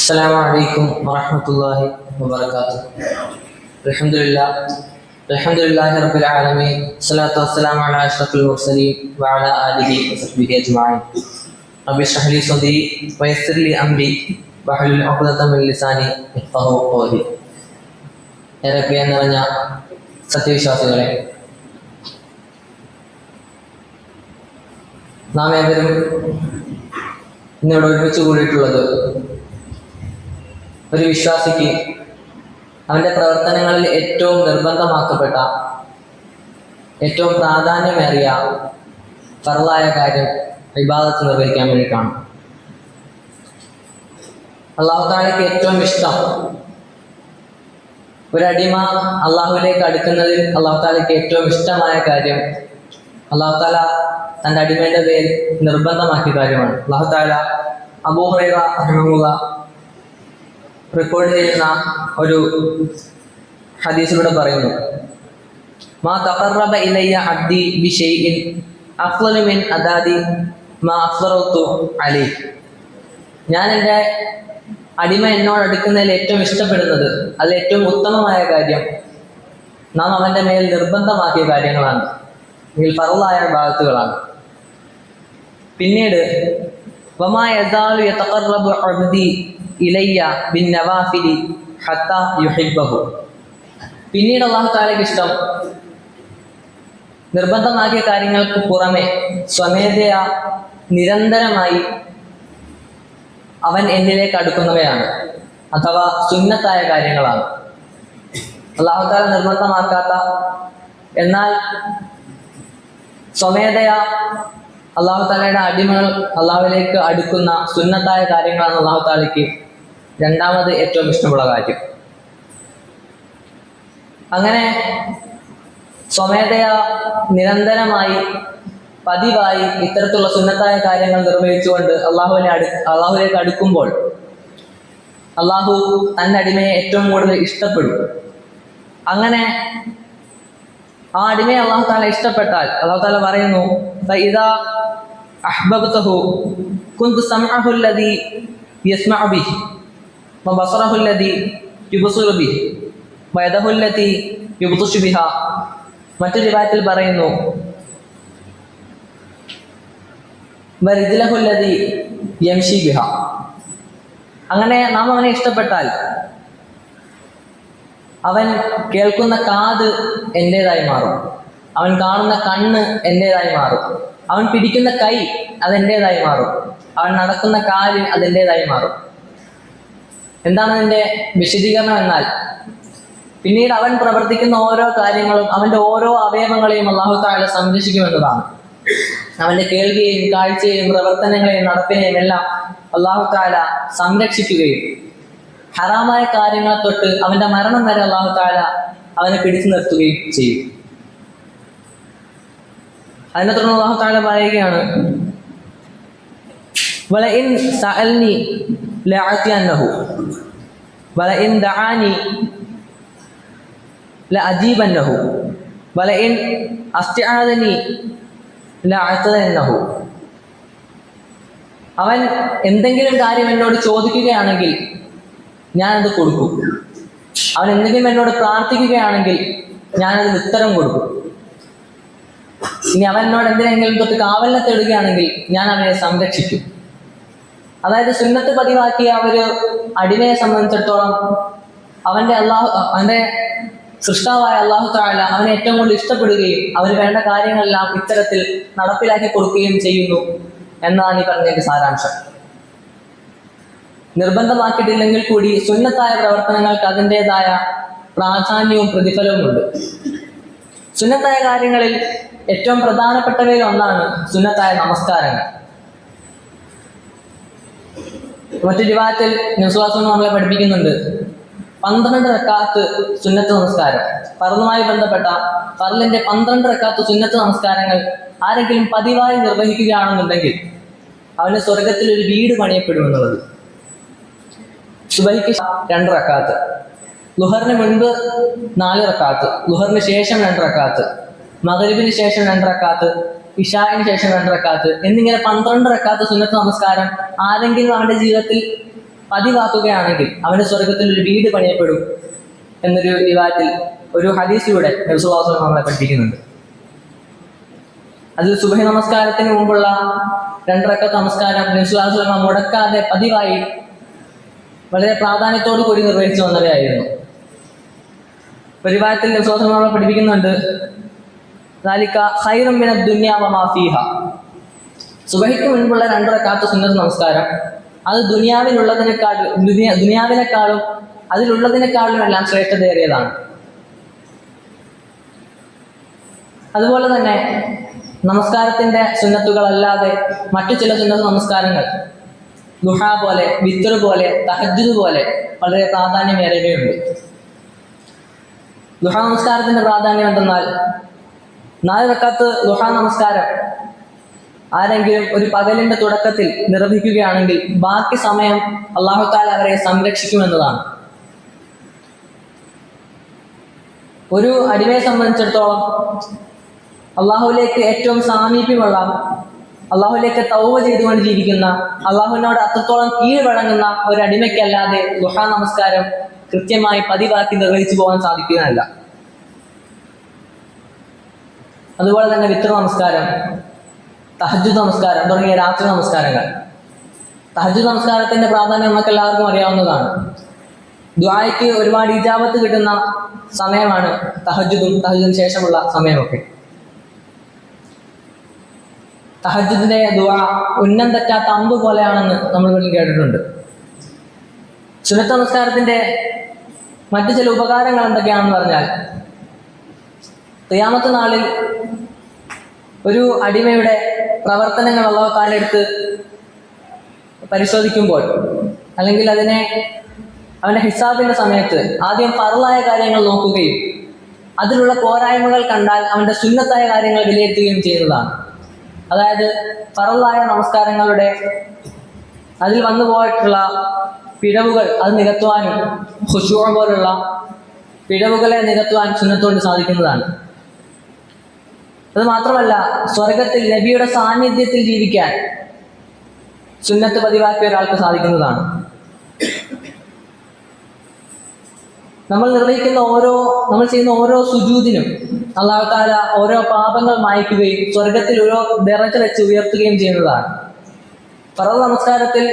السلام عليكم ورحمة الله وبركاته. الحمد لله رب العالمين. الصلاة والسلام على أشرف المرسلين وعلى آله وصحبه أجمعين. رب اشرح لي صدري ويسر لي أمري واحلل عقدة من لساني يفقهوا قولي. ഏറെ പ്രിയം നിറഞ്ഞ സത്യവിശ്വാസികളെ, നാം ഏവരും ഇന്നിവിടെ ഒരുമിച്ച് കൂടിയിട്ടുള്ളത് ഒരു വിശ്വാസിക്ക് അവൻ്റെ പ്രവർത്തനങ്ങളിൽ ഏറ്റവും നിർബന്ധമാക്കപ്പെട്ട, ഏറ്റവും പ്രാധാന്യമേറിയ ഫർളായ കാര്യം ഇബാദത്ത് നിർവഹിക്കാൻ വേണ്ടിയിട്ടാണ്. അല്ലാഹു തആലയ്ക്ക് ഏറ്റവും ഇഷ്ടം, ഒരടിമ അള്ളാഹുവിലേക്ക് അടുക്കുന്നതിൽ അല്ലാഹു തആലയ്ക്ക് ഏറ്റവും ഇഷ്ടമായ കാര്യം അല്ലാഹു തആല തൻ്റെ അടിമയുടെ പേരിൽ നിർബന്ധമാക്കിയ കാര്യമാണ്. അല്ലാഹു തആല അബൂ ഹുറൈറ റഹിമഹുല്ലാഹ് റിപ്പോർട്ട് ചെയ്യുന്ന ഒരു ഹദീസിലൂടെ പറയുന്നു, മാ തഖറബ ഇലയ്യ അബ്ദി ബിശൈഇൻ അഫ്ളലു മിൻ അദാദി മാ അഫ്ളറതു അലൈഹി. ഞാൻ എൻ്റെ അടിമ എന്നോട് അടുക്കുന്നതിൽ ഏറ്റവും ഇഷ്ടപ്പെടുന്നത്, അതിൽ ഏറ്റവും ഉത്തമമായ കാര്യം നാം അവൻ്റെ മേൽ നിർബന്ധമാക്കിയ കാര്യങ്ങളാണ്, ഇതിൽ ഫർളായ ഭാഗത്തുകളാണ്. പിന്നീട് വമാ യസാലു യതഖറബു അബ്ദി ഇലയ്യ ബിൻ നവാഫിലി ഹത്താ യുഹിബ്ബഹു. പിന്നീട് അല്ലാഹു തആലയ്ക്ക് ഇഷ്ടം നിർബന്ധമാക്കിയ കാര്യങ്ങൾക്ക് പുറമെ സ്വമേധയാ നിരന്തരമായി അവൻ എന്നിലേക്ക് അടുക്കുന്നവയാണ്, അഥവാ സുന്നത്തായ കാര്യങ്ങളാണ്. അല്ലാഹു തആല നിർബന്ധമാക്കാത്ത എന്നാൽ സ്വമേധയാ അല്ലാഹു തആലയുടെ അടിമകൾ അള്ളാഹുവിലേക്ക് അടുക്കുന്ന സുന്നത്തായ കാര്യങ്ങളാണ് അല്ലാഹു തആലയ്ക്ക് രണ്ടാമത് ഏറ്റവും ഇഷ്ടമുള്ള കാര്യം. അങ്ങനെ സ്വമേധയാ നിരന്തരമായി പതിവായി ഇത്തരത്തിലുള്ള സുന്നത്തായ കാര്യങ്ങൾ നിർവഹിച്ചുകൊണ്ട് അള്ളാഹുവിലേക്ക് അടുക്കുമ്പോൾ അള്ളാഹു തൻ്റെ അടിമയെ ഏറ്റവും കൂടുതൽ ഇഷ്ടപ്പെടും. അങ്ങനെ ആ അടിമയെ അല്ലാഹു തആല ഇഷ്ടപ്പെട്ടാൽ അല്ലാഹു തആല പറയുന്നു, ഫഇദാ അഹ്ബബ്തഹു കുന്തു സമഅഹു അല്ലദീ യസ്മഉ ബിഹി വബസറഹു അല്ലദീ യുബ്സിറു ബിഹി വയദഹു അല്ലതീ യുബ്തിഷു ബിഹാ. മറ്റൊരു റിവായത്തിൽ പറയുന്നു, വരിജ്ലഹു അല്ലദീ യംശി ബിഹാ. അങ്ങനെ നാം അവനെ ഇഷ്ടപ്പെട്ടാൽ അവൻ കേൾക്കുന്ന കാത് എൻ്റേതായി മാറും, അവൻ കാണുന്ന കണ്ണ് എൻ്റേതായി മാറും, അവൻ പിടിക്കുന്ന കൈ അതെൻ്റേതായി മാറും, അവൻ നടക്കുന്ന കാല് അതെൻ്റേതായി മാറും. എന്താണ് അതിൻ്റെ വിശദീകരണം എന്നാൽ, പിന്നീട് അവൻ പ്രവർത്തിക്കുന്ന ഓരോ കാര്യങ്ങളും അവൻ്റെ ഓരോ അവയവങ്ങളെയും അല്ലാഹു തആല സംരക്ഷിക്കുമെന്നതാണ്. അവൻ്റെ കേൾവിയെയും കാഴ്ചയെയും പ്രവർത്തനങ്ങളെയും നടപ്പിനെയും എല്ലാം അല്ലാഹു തആല സംരക്ഷിക്കുകയും ഹറാമായ കാര്യങ്ങൾ തൊട്ട് അവൻ്റെ മരണം വരെ അല്ലാഹു തആല അവനെ പിടിച്ചു നിർത്തുകയും ചെയ്യും. അതിനെ തുടർന്ന് അല്ലാഹു തആല പറയുകയാണ്, വലഇൻ സഅൽനി ലഅതിയന്നഹു വലഇൻ ദഅാനി ലഅജീബന്നഹു വലഇൻ അസ്തഅദനി ലഅതനഹു. അവൻ എന്തെങ്കിലും കാര്യം എന്നോട് ചോദിക്കുകയാണെങ്കിൽ ഞാനത് കൊടുക്കും, അവൻ എന്തെങ്കിലും എന്നോട് പ്രാർത്ഥിക്കുകയാണെങ്കിൽ ഞാനതിന് ഉത്തരം കൊടുക്കും. ഇനി അവൻ എന്നോട് എന്തിനെങ്കിലും തൊട്ട് കാവലിനെ തേടുകയാണെങ്കിൽ ഞാൻ അവനെ സംരക്ഷിക്കും. അതായത് സുന്നത്ത് പതിവാക്കിയ ഒരു അടിമയെ സംബന്ധിച്ചിടത്തോളം അവൻ്റെ സൃഷ്ടാവായ അല്ലാഹു തആല അവനെ ഏറ്റവും കൂടുതൽ ഇഷ്ടപ്പെടുകയും അവന് വേണ്ട കാര്യങ്ങളെല്ലാം ഇത്തരത്തിൽ നടപ്പിലാക്കി കൊടുക്കുകയും ചെയ്യുന്നു എന്നതാണ് ഈ പറഞ്ഞതിന്റെ സാരാംശം. നിർബന്ധമാക്കിയിട്ടില്ലെങ്കിൽ കൂടി സുന്നത്തായ പ്രവർത്തനങ്ങൾക്ക് അതിൻ്റെതായ പ്രാധാന്യവും പ്രതിഫലവും ഉണ്ട്. സുന്നത്തായ കാര്യങ്ങളിൽ ഏറ്റവും പ്രധാനപ്പെട്ടവയിൽ ഒന്നാണ് സുന്നത്തായ നമസ്കാരങ്ങൾ. മറ്റു റിവായത്തിൽ നബി സ്വല്ലല്ലാഹു അലൈഹി വസല്ലം നമ്മളെ പഠിപ്പിക്കുന്നുണ്ട്, 12 റക്അത്ത് സുന്നത്ത് നമസ്കാരം, ഫർളുമായി ബന്ധപ്പെട്ട ഫർളിന്റെ 12 റക്അത്ത് സുന്നത്ത് നമസ്കാരങ്ങൾ ആരെങ്കിലും പതിവായി നിർവഹിക്കുകയാണെന്നുണ്ടെങ്കിൽ അവന് സ്വർഗത്തിൽ ഒരു വീട് പണിയപ്പെടുമെന്നുള്ളത്. സുബഹിക്ക് 2 റക്അത്ത്, ളുഹറിന് മുൻപ് 4 റക്അത്ത്, ളുഹറിന് ശേഷം 2 റക്അത്ത്, മഗ്രിബിന് ശേഷം 2 റക്അത്ത്, ഇശാഇന് ശേഷം 2 റക്അത്ത് എന്നിങ്ങനെ 12 റക്അത്ത് സുന്നത്ത് നമസ്കാരം ആരെങ്കിലും അവന്റെ ജീവിതത്തിൽ പതിവാക്കുകയാണെങ്കിൽ അവന്റെ സ്വർഗത്തിൽ ഒരു വീട് പണിയപ്പെടും എന്നൊരു വിവാദത്തിൽ ഒരു ഹദീസിലൂടെ നബി സല്ലല്ലാഹു അലൈഹി വസല്ലം നമ്മളെ പഠിപ്പിക്കുന്നുണ്ട്. അതിൽ സുബഹി നമസ്കാരത്തിന് മുമ്പുള്ള 2 റക്അത്ത് നമസ്കാരം നബി സല്ലല്ലാഹു അലൈഹി വസല്ലം മുടക്കാതെ പതിവായി വളരെ പ്രാധാന്യത്തോടു കൂടി നിർവഹിച്ചു വന്നവയായിരുന്നു. പരിവാരത്തിൽ നബി സല്ലല്ലാഹു അലൈഹി വസല്ലം നമ്മളെ പഠിപ്പിക്കുന്നുണ്ട്, ദാലിക ഖൈറും മിനദ് ദുനിയ വമാ ഫീഹാ. സുബഹിക്ക് മുൻപുള്ള 2 റക്അത്ത് സുന്നത്ത് നമസ്കാരം അത് ദുനിയാവിനെക്കാളും അതിലുള്ളതിനേക്കാളും എല്ലാം ശ്രേഷ്ഠതയേറിയതാണ്. അതുപോലെ തന്നെ നമസ്കാരത്തിന്റെ സുന്നത്തുകളല്ലാതെ മറ്റു ചില സുന്നത്ത് നമസ്കാരങ്ങൾ ദുഹ പോലെ, വിത്ർ പോലെ, തഹജ്ജുദ് പോലെ വളരെ പ്രാധാന്യമേറിയവയുണ്ട്. ദുഹ നമസ്കാരത്തിന്റെ പ്രാധാന്യം എന്തെന്നാൽ 4 റക്അത്ത് ദുഹ നമസ്കാരം ആരെങ്കിലും ഒരു പകലിന്റെ തുടക്കത്തിൽ നിർവഹിക്കുകയാണെങ്കിൽ ബാക്കി സമയം അല്ലാഹു തആല അവരെ സംരക്ഷിക്കുമെന്നതാണ്. ഒരു അടിമയെ സംബന്ധിച്ചിടത്തോളം അള്ളാഹുവിലേക്ക് ഏറ്റവും സാമീപ്യമുള്ള, അള്ളാഹുവിലേക്ക് തൗബ ചെയ്തുകൊണ്ട് ജീവിക്കുന്ന, അള്ളാഹുവിനോട് അത്രത്തോളം കീഴ്വഴങ്ങുന്ന ഒരു അടിമയ്ക്കല്ലാതെ ദുഹാ നമസ്കാരം കൃത്യമായി പതിവാക്കി നിർവഹിച്ചു പോകാൻ സാധിക്കുന്നതല്ല. അതുപോലെ തന്നെ വിത്ർ നമസ്കാരം, തഹജ്ജുദ് നമസ്കാരം തുടങ്ങിയ രാത്രി നമസ്കാരങ്ങൾ. തഹജ്ജുദ് നമസ്കാരത്തിന്റെ പ്രാധാന്യം നമുക്ക് എല്ലാവർക്കും അറിയാവുന്നതാണ്. ദുആയ്ക്ക് ഒരുപാട് ഇജാബത്ത് കിട്ടുന്ന സമയമാണ് തഹജ്ജുദിന് ശേഷമുള്ള സമയമൊക്കെ. തഹജ്ജുദിന്റെ ദുആ ഉന്നം തെറ്റാത്ത അമ്പ് പോലെയാണെന്ന് നമ്മൾ വീട്ടിൽ കേട്ടിട്ടുണ്ട്. സുന്നത്ത് നമസ്കാരത്തിന്റെ മറ്റു ചില ഉപകാരങ്ങൾ എന്തൊക്കെയാണെന്ന് പറഞ്ഞാൽ, ഖിയാമത്ത് നാളിൽ ഒരു അടിമയുടെ പ്രവർത്തനങ്ങൾ അല്ലാഹു തആല എടുത്ത് പരിശോധിക്കുമ്പോൾ, അല്ലെങ്കിൽ അവന്റെ ഹിസാബിന്റെ സമയത്ത് ആദ്യം ഫർളായ കാര്യങ്ങൾ നോക്കുകയും അതിലുള്ള പോരായ്മകൾ കണ്ടാൽ അവന്റെ സുന്നത്തായ കാര്യങ്ങൾ വിലയിരുത്തുകയും ചെയ്യുന്നതാണ്. അതായത് ഫർളായ നമസ്കാരങ്ങളുടെ അതിൽ വന്നു പോയിട്ടുള്ള പിഴവുകൾ അത് നികത്തുവാനും ഖുശൂഅ പോലുള്ള പിഴവുകളെ നികത്തുവാൻ സുന്നത്തുകൊണ്ട് സാധിക്കുന്നതാണ്. അത് മാത്രമല്ല, സ്വർഗത്തിൽ നബിയുടെ സാന്നിധ്യത്തിൽ ജീവിക്കാൻ സുന്നത്ത് പതിവാക്കിയ ഒരാൾക്ക് സാധിക്കുന്നതാണ്. നമ്മൾ ചെയ്യുന്ന ഓരോ സുജൂദിനും അല്ലാഹു തആല ഓരോ പാപങ്ങൾ മായ്ക്കുകയും സ്വർഗത്തിൽ ഓരോ ദറജ വെച്ച് ഉയർത്തുകയും ചെയ്യുന്നതാണ്. ഫർള് നമസ്കാരത്തിൽ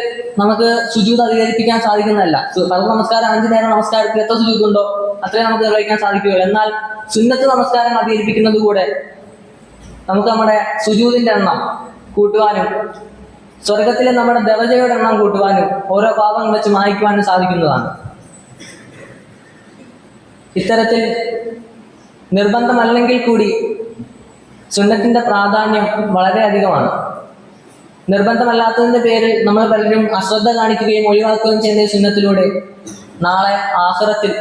നമുക്ക് സുജൂദ് അധികരിപ്പിക്കാൻ സാധിക്കുന്നതല്ല. ഫർള് നമസ്കാരം 5 നേരം നമസ്കാരത്തിൽ എത്ര സുജൂദുണ്ടോ അത്രയും നമുക്ക് നിർവഹിക്കാൻ സാധിക്കുകയുള്ളൂ. എന്നാൽ സുന്നത്ത് നമസ്കാരം അധികരിപ്പിക്കുന്നത് കൂടെ നമുക്ക് നമ്മുടെ സുജൂദിന്റെ എണ്ണം കൂട്ടുവാനും സ്വർഗത്തിലെ നമ്മുടെ ദറജയുടെ എണ്ണം കൂട്ടുവാനും ഓരോ പാപങ്ങൾ വെച്ച് മായ്ക്കുവാനും സാധിക്കുന്നതാണ്. ഇത്തരത്തിൽ നിർബന്ധമല്ലെങ്കിൽ കൂടി സുന്നത്തിന്റെ പ്രാധാന്യം വളരെ അധികമാണ്. നിർബന്ധമല്ലാത്തതിന്റെ പേരിൽ നമ്മൾ പലരും അശ്രദ്ധ കാണിക്കുകയും ഒഴിവാക്കുകയും ചെയ്യുന്ന സുന്നത്തിലൂടെ നാളെ ആഖിറത്തിൽ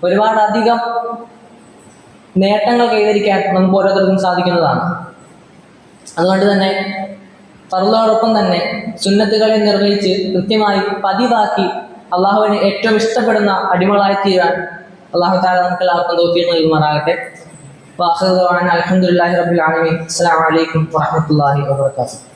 ഒരുപാട് അധികം നേട്ടങ്ങൾ കൈവരിക്കാൻ നമുക്ക് ഓരോരുത്തർക്കും സാധിക്കുന്നതാണ്. അതുകൊണ്ട് തന്നെ ഫർളോടൊപ്പം തന്നെ സുന്നത്തുകളെ നിർവഹിച്ച് കൃത്യമായി പതിവാക്കി അള്ളാഹുവിന് ഏറ്റവും ഇഷ്ടപ്പെടുന്ന അടിമകളായി തീരാൻ അല്ലാഹു തആല നമുക്ക് എല്ലാവർക്കും തൗഫീഖ് നൽകുമാറാകട്ടെ. വആഖിറു ദഅവാനാ അൽഹംദുലില്ലാഹി റബ്ബിൽ ആലമീൻ. അസ്സലാമു അലൈക്കും വറഹ്മത്തുള്ളാഹി വബറകാതുഹു.